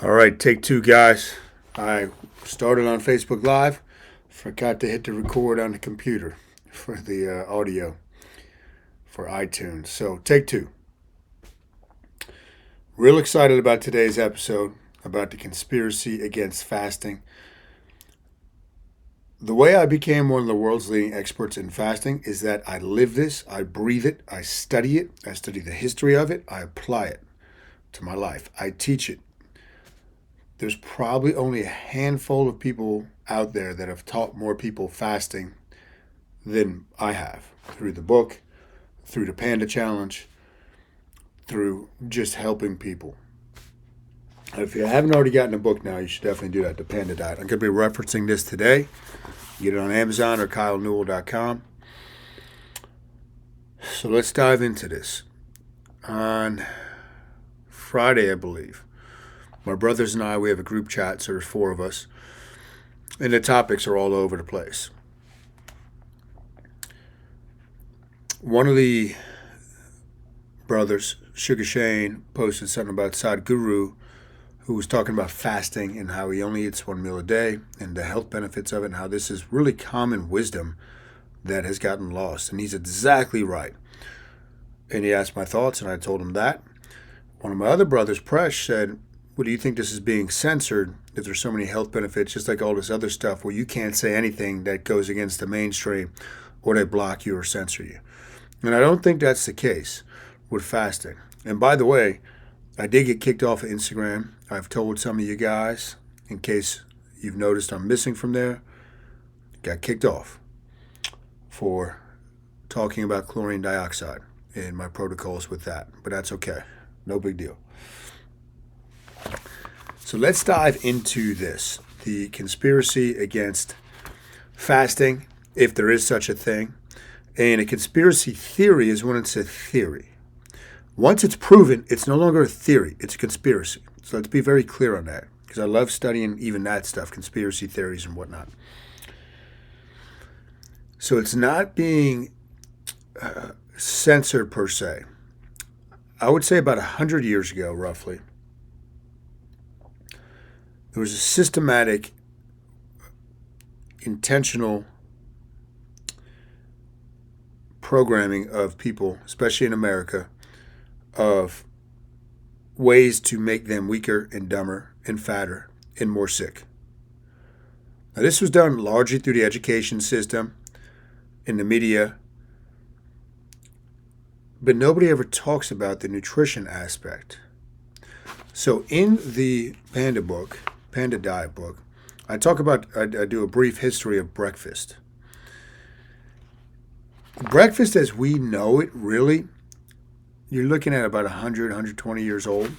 All right, take two, guys. I started on Facebook Live, forgot to hit the record on the computer for the audio for iTunes. So, take two. Real excited about today's episode about the conspiracy against fasting. The way I became one of the world's leading experts in fasting is that I live this, I breathe it, I study the history of it, I apply it to my life, I teach it. There's probably only a handful of people out there that have taught more people fasting than I have through the book, through the Panda Challenge, through just helping people. If you haven't already gotten the book now, you should definitely do that, The Panda Diet. I'm going to be referencing this today. Get it on Amazon or kylenewell.com. So let's dive into this. On Friday, I believe, my brothers and I, we have a group chat, so there's four of us, and the topics are all over the place. One of the brothers, Sugar Shane, posted something about Sadhguru, who was talking about fasting and how he only eats one meal a day and the health benefits of it and how this is really common wisdom that has gotten lost. And he's exactly right. And he asked my thoughts, and I told him that. One of my other brothers, Presh, said, "Well, do you think this is being censored if there's so many health benefits, just like all this other stuff where you can't say anything that goes against the mainstream or they block you or censor you?" And I don't think that's the case with fasting. And by the way, I did get kicked off of Instagram. I've told some of you guys, in case you've noticed I'm missing from there, got kicked off for talking about chlorine dioxide and my protocols with that. But that's okay. No big deal. So let's dive into this. The conspiracy against fasting, if there is such a thing. And a conspiracy theory is when it's a theory. Once it's proven, it's no longer a theory, it's a conspiracy. So let's be very clear on that, because I love studying even that stuff, conspiracy theories and whatnot. So it's not being censored per se. I would say about 100 years ago, roughly, there was a systematic, intentional programming of people, especially in America, of ways to make them weaker and dumber and fatter and more sick. Now, this was done largely through the education system, in the media, but nobody ever talks about the nutrition aspect. So in the Panda Diet book, I do a brief history of breakfast. Breakfast as we know it, really, you're looking at about 100, 120 years old.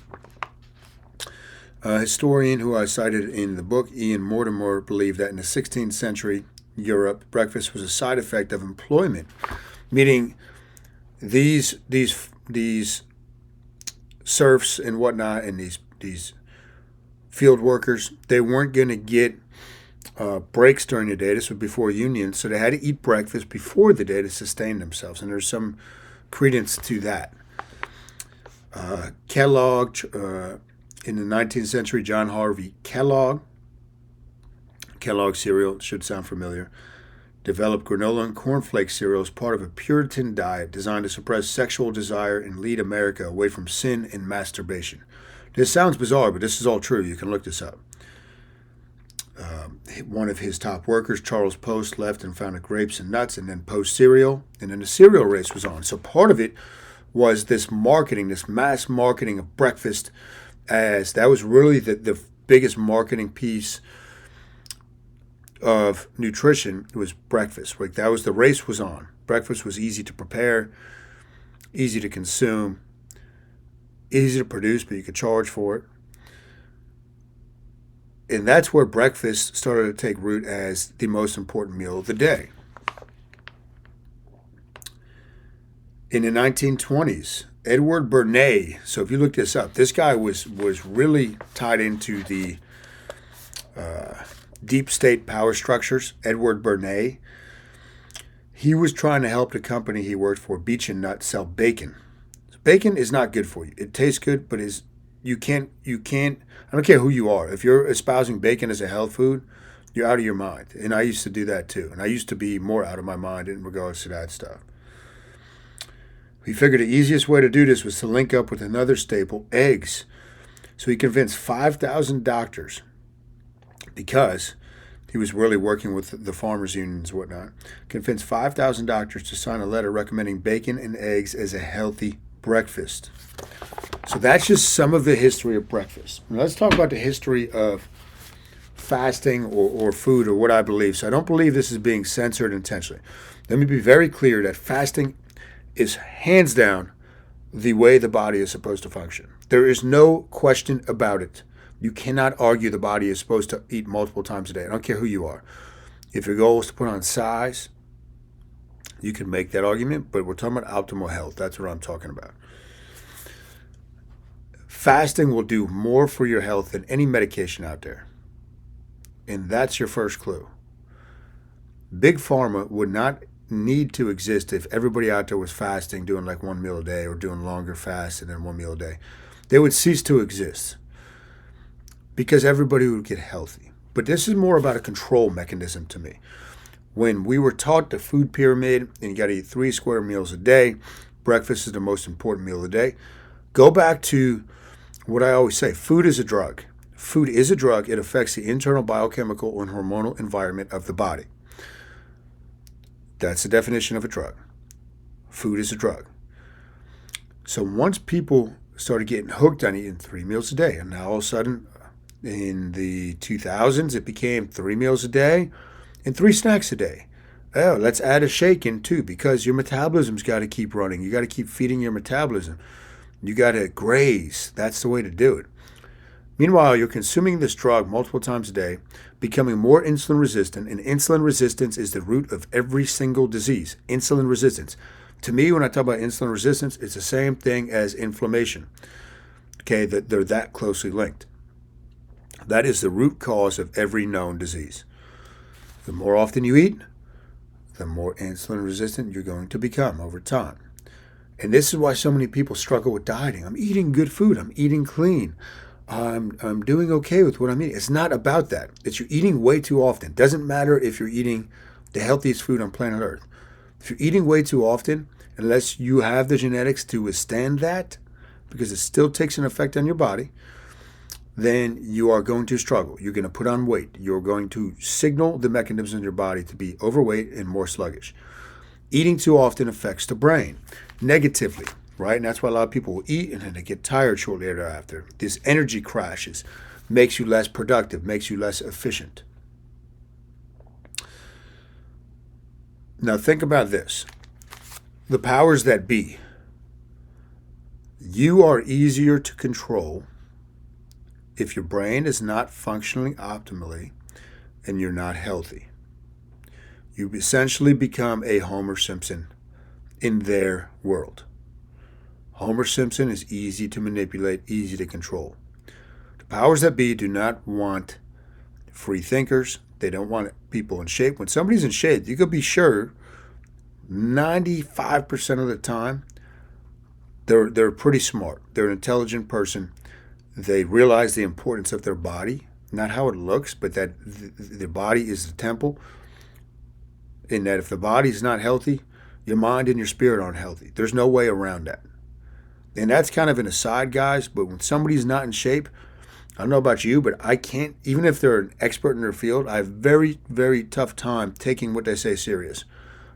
A historian who I cited in the book, Ian Mortimer, believed that in the 16th century Europe, breakfast was a side effect of employment, meaning these serfs and whatnot and these field workers, they weren't going to get breaks during the day. This was before unions, so they had to eat breakfast before the day to sustain themselves, and there's some credence to that. Kellogg, in the 19th century, John Harvey Kellogg cereal, should sound familiar, developed granola and cornflake cereal as part of a Puritan diet designed to suppress sexual desire and lead America away from sin and masturbation. This sounds bizarre, but this is all true. You can look this up. One of his top workers, Charles Post, left and founded Grapes and Nuts, and then Post Cereal, and then the cereal race was on. So part of it was this marketing, this mass marketing of breakfast, as that was really the biggest marketing piece of nutrition. It was breakfast. Like that was the race was on. Breakfast was easy to prepare, easy to consume, easy to produce, but you could charge for it. And that's where breakfast started to take root as the most important meal of the day. In the 1920s, Edward Bernays, so if you look this up, this guy was really tied into the deep state power structures. Edward Bernays, he was trying to help the company he worked for, Beach and Nuts, sell bacon. Bacon is not good for you. It tastes good, but is can't. I don't care who you are. If you're espousing bacon as a health food, you're out of your mind. And I used to do that too. And I used to be more out of my mind in regards to that stuff. He figured the easiest way to do this was to link up with another staple, eggs. So he convinced 5,000 doctors, because he was really working with the farmers' unions and whatnot, convinced 5,000 doctors to sign a letter recommending bacon and eggs as a healthy breakfast. So that's just some of the history of breakfast. Now let's talk about the history of fasting or food, or what I believe. So I don't believe this is being censored intentionally. Let me be very clear that fasting is hands down the way the body is supposed to function. There is no question about it. You cannot argue the body is supposed to eat multiple times a day. I don't care who you are. If your goal is to put on size, you can make that argument, but we're talking about optimal health. That's what I'm talking about. Fasting will do more for your health than any medication out there. And that's your first clue. Big Pharma would not need to exist if everybody out there was fasting, doing like one meal a day, or doing longer fasts and then one meal a day. They would cease to exist because everybody would get healthy. But this is more about a control mechanism to me. When we were taught the food pyramid and you got to eat 3 square meals a day, breakfast is the most important meal of the day. Go back to what I always say, food is a drug. Food is a drug. It affects the internal biochemical and hormonal environment of the body. That's the definition of a drug. Food is a drug. So once people started getting hooked on eating 3 meals a day, and now all of a sudden in the 2000s it became 3 meals a day and 3 snacks a day. Oh, let's add a shake in too, because your metabolism's got to keep running. You got to keep feeding your metabolism. You got to graze. That's the way to do it. Meanwhile, you're consuming this drug multiple times a day, becoming more insulin resistant, and insulin resistance is the root of every single disease. Insulin resistance. To me, when I talk about insulin resistance, it's the same thing as inflammation. Okay, that they're that closely linked. That is the root cause of every known disease. The more often you eat, the more insulin resistant you're going to become over time. And this is why so many people struggle with dieting. I'm eating good food. I'm eating clean. I'm doing okay with what I'm eating. It's not about that. It's you're eating way too often. It doesn't matter if you're eating the healthiest food on planet Earth. If you're eating way too often, unless you have the genetics to withstand that, because it still takes an effect on your body, then you are going to struggle. You're going to put on weight. You're going to signal the mechanisms in your body to be overweight and more sluggish. Eating too often affects the brain negatively, right? And that's why a lot of people will eat and then they get tired shortly thereafter. This energy crashes, makes you less productive, makes you less efficient. Now think about this. The powers that be. You are easier to control if your brain is not functioning optimally and you're not healthy. You essentially become a Homer Simpson in their world. Homer Simpson is easy to manipulate, easy to control. The powers that be do not want free thinkers. They don't want people in shape. When somebody's in shape, you could be sure 95% of the time they're pretty smart. They're an intelligent person. They realize the importance of their body, not how it looks, but that their body is the temple. And that if the body's not healthy, your mind and your spirit aren't healthy. There's no way around that. And that's kind of an aside, guys, but when somebody's not in shape, I don't know about you, but I can't, even if they're an expert in their field, I have very, very tough time taking what they say serious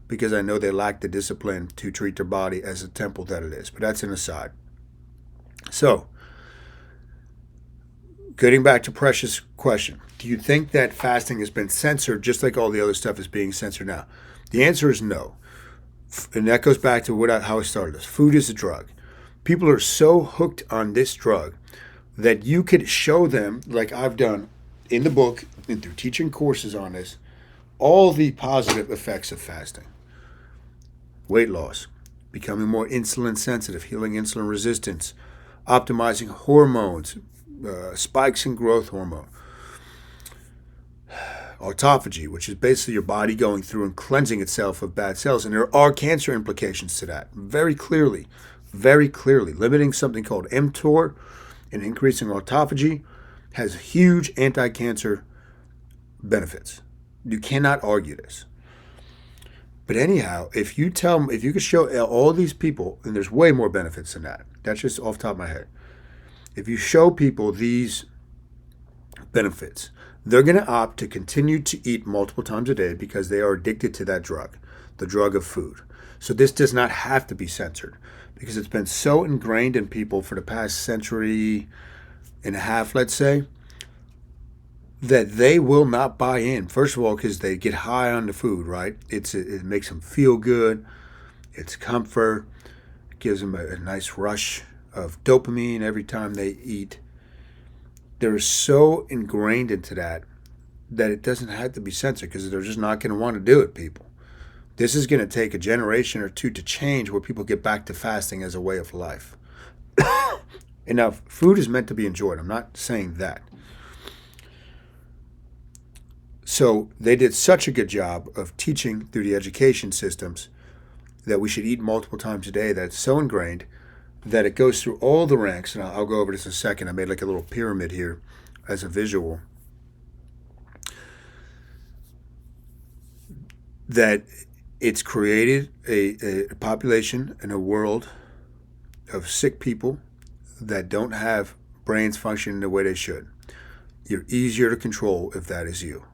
because I know they lack the discipline to treat their body as a temple that it is. But that's an aside. So, getting back to Presh's question, do you think that fasting has been censored just like all the other stuff is being censored now? The answer is no. And that goes back to how I started this. Food is a drug. People are so hooked on this drug that you could show them, like I've done in the book and through teaching courses on this, all the positive effects of fasting. Weight loss, becoming more insulin sensitive, healing insulin resistance, optimizing hormones, spikes in growth hormone, autophagy, which is basically your body going through and cleansing itself of bad cells. And there are cancer implications to that very clearly, limiting something called mTOR, and increasing autophagy has huge anti-cancer benefits. You cannot argue this. But anyhow, if you could show all these people, and there's way more benefits than that. That's just off the top of my head. If you show people these benefits, they're going to opt to continue to eat multiple times a day because they are addicted to that drug, the drug of food. So this does not have to be censored because it's been so ingrained in people for the past century and a half, let's say, that they will not buy in. First of all, because they get high on the food, right? It makes them feel good. It's comfort. It gives them a nice rush of dopamine every time they eat. They're so ingrained into that it doesn't have to be censored because they're just not going to want to do it, people. This is going to take a generation or two to change where people get back to fasting as a way of life. And now, food is meant to be enjoyed. I'm not saying that. So they did such a good job of teaching through the education systems that we should eat multiple times a day that it's so ingrained that it goes through all the ranks. And I'll go over this in a second. I made like a little pyramid here as a visual. That it's created a population in a world of sick people that don't have brains functioning the way they should. You're easier to control if that is you.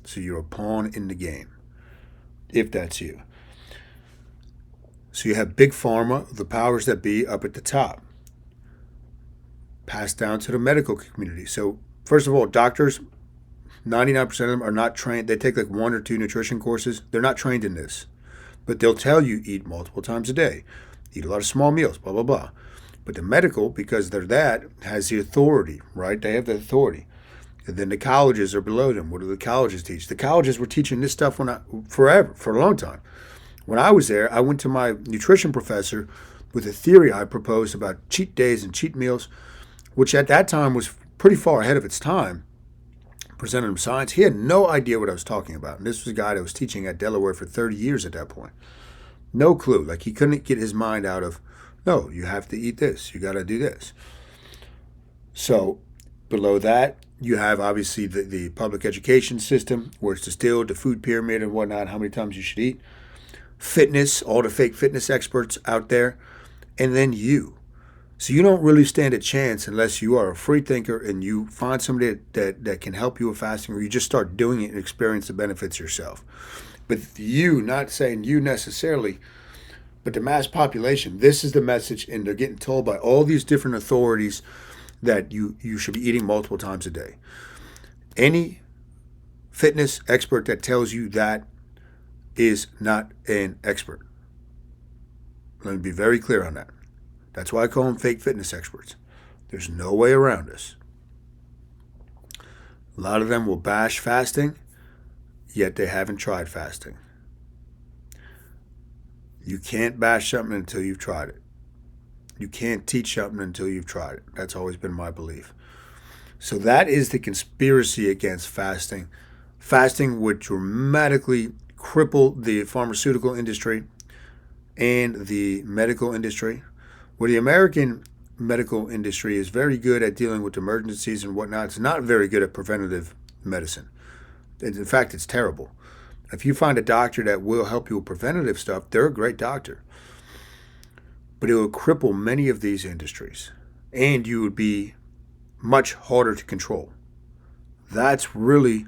So you're a pawn in the game, if that's you. So you have big pharma, the powers that be up at the top, passed down to the medical community. So first of all, doctors, 99% of them are not trained. They take like 1 or 2 nutrition courses. They're not trained in this. But they'll tell you eat multiple times a day, eat a lot of small meals, blah, blah, blah. But the medical, because they're that, has the authority, right? They have the authority. And then the colleges are below them. What do the colleges teach? The colleges were teaching this stuff for a long time. When I was there, I went to my nutrition professor with a theory I proposed about cheat days and cheat meals, which at that time was pretty far ahead of its time. Presented him science. He had no idea what I was talking about. And this was a guy that was teaching at Delaware for 30 years at that point. No clue. Like he couldn't get his mind out of, no, you have to eat this. You got to do this. So below that, you have obviously the public education system where it's distilled, the food pyramid and whatnot, how many times you should eat. Fitness, all the fake fitness experts out there. And then you. So you don't really stand a chance unless you are a free thinker and you find somebody that can help you with fasting, or you just start doing it and experience the benefits yourself. But you, not saying you necessarily, but the mass population, this is the message, and they're getting told by all these different authorities that you should be eating multiple times a day. Any fitness expert that tells you that is not an expert. Let me be very clear on that. That's why I call them fake fitness experts. There's no way around this. A lot of them will bash fasting, yet they haven't tried fasting. You can't bash something until you've tried it. You can't teach something until you've tried it. That's always been my belief. So that is the conspiracy against fasting. Fasting would dramatically cripple the pharmaceutical industry and the medical industry. Where the American medical industry is very good at dealing with emergencies and whatnot, it's not very good at preventative medicine. In fact, it's terrible. If you find a doctor that will help you with preventative stuff, they're a great doctor. But it will cripple many of these industries, and you would be much harder to control. That's really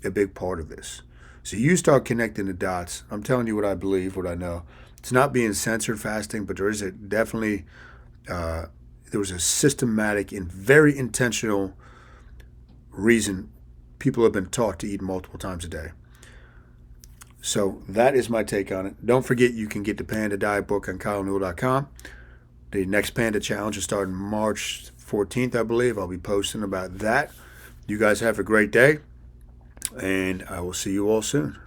a big part of this. So you start connecting the dots. I'm telling you what I believe, what I know. It's not being censored fasting, but there is there was a systematic and very intentional reason people have been taught to eat multiple times a day. So that is my take on it. Don't forget you can get the Panda Diet book on KyleNewell.com. The next Panda Challenge is starting March 14th, I believe. I'll be posting about that. You guys have a great day, and I will see you all soon.